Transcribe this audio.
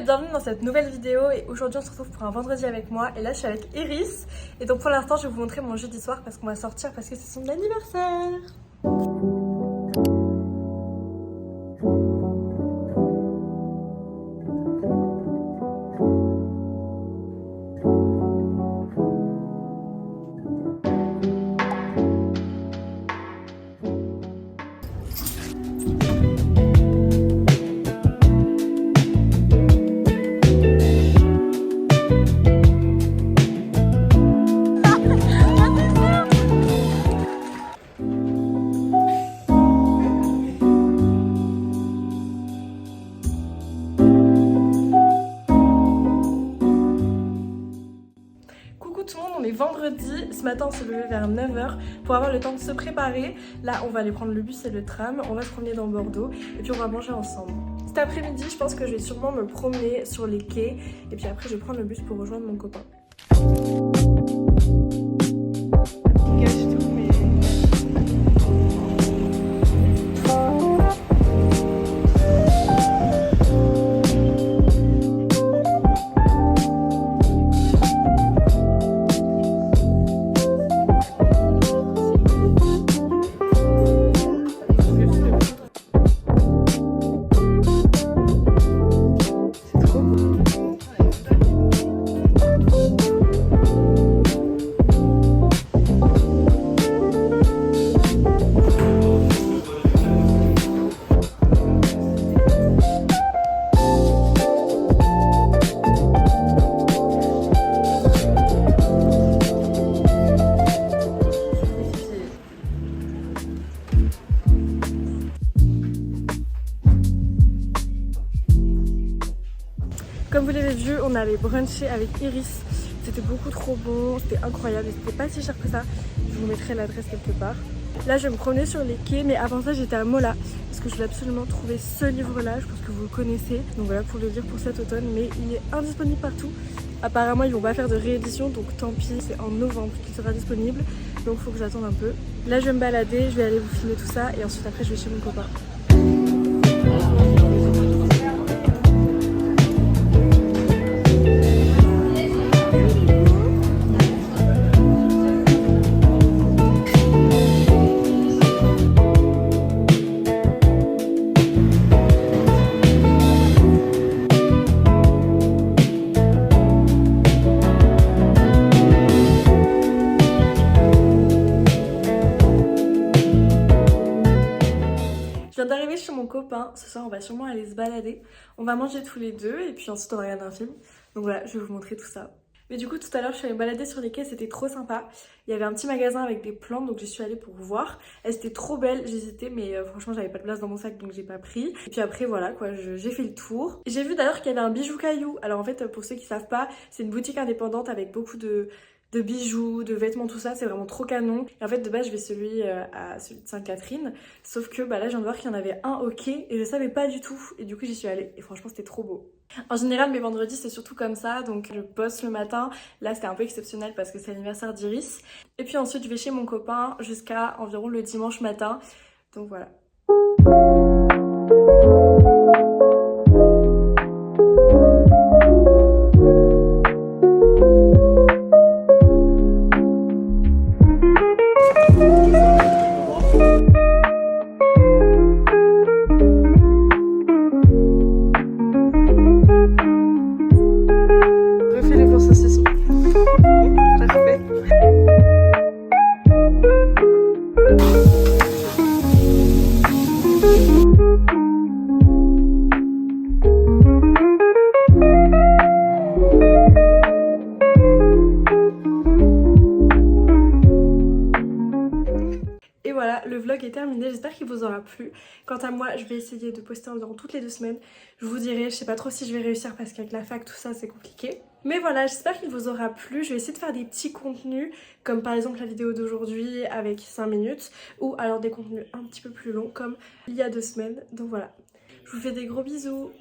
bienvenue dans cette nouvelle vidéo et aujourd'hui on se retrouve pour un vendredi avec moi et là je suis avec Iris et donc pour l'instant je vais vous montrer mon jeudi soir parce qu'on va sortir parce que c'est son anniversaire. Coucou tout le monde, on est vendredi, ce matin on s'est levé vers 9h pour avoir le temps de se préparer. Là on va aller prendre le bus et le tram, on va se promener dans Bordeaux et puis on va manger ensemble. Cet après-midi je pense que je vais sûrement me promener sur les quais et puis après je vais prendre le bus pour rejoindre mon copain. Comme vous l'avez vu, on allait bruncher avec Iris. C'était beaucoup trop bon, c'était incroyable et c'était pas si cher que ça. Je vous mettrai l'adresse quelque part. Là, je vais me promener sur les quais, mais avant ça, j'étais à Mola parce que je voulais absolument trouver ce livre-là. Je pense que vous le connaissez. Donc voilà pour le lire pour cet automne, mais il est indisponible partout. Apparemment, ils vont pas faire de réédition, donc tant pis. C'est en novembre qu'il sera disponible, donc il faut que j'attende un peu. Là, je vais me balader, je vais aller vous filmer tout ça et ensuite après, je vais chez mon copain. Je viens d'arriver chez mon copain, ce soir on va sûrement aller se balader, on va manger tous les deux et puis ensuite on va regarder un film. Donc voilà, je vais vous montrer tout ça. Mais du coup tout à l'heure je suis allée me balader sur les quais, c'était trop sympa. Il y avait un petit magasin avec des plantes donc j'y suis allée pour voir. Elles étaient trop belles, j'hésitais mais franchement j'avais pas de place dans mon sac donc j'ai pas pris. Et puis après voilà quoi, j'ai fait le tour. J'ai vu d'ailleurs qu'il y avait un bijou caillou. Alors en fait pour ceux qui savent pas, c'est une boutique indépendante avec beaucoup de bijoux, de vêtements, tout ça, c'est vraiment trop canon. Et en fait, de base, je vais celui de Sainte-Catherine. Sauf que bah, là, je viens de voir qu'il y en avait un au quai et je savais pas du tout. Et du coup, j'y suis allée. Et franchement, c'était trop beau. En général, mes vendredis, c'est surtout comme ça. Donc, je bosse le matin. Là, c'était un peu exceptionnel parce que c'est l'anniversaire d'Iris. Et puis ensuite, je vais chez mon copain jusqu'à environ le dimanche matin. Donc voilà. Refais-le pour saucisson. Parfait. Et voilà, le vlog est terminé, j'espère qu'il vous aura plu. Quant à moi, je vais essayer de poster environ toutes les 2 semaines. Je vous dirai, je sais pas trop si je vais réussir parce qu'avec la fac, tout ça, c'est compliqué. Mais voilà, j'espère qu'il vous aura plu. Je vais essayer de faire des petits contenus, comme par exemple la vidéo d'aujourd'hui avec 5 minutes, ou alors des contenus un petit peu plus longs, comme il y a 2 semaines. Donc voilà, je vous fais des gros bisous.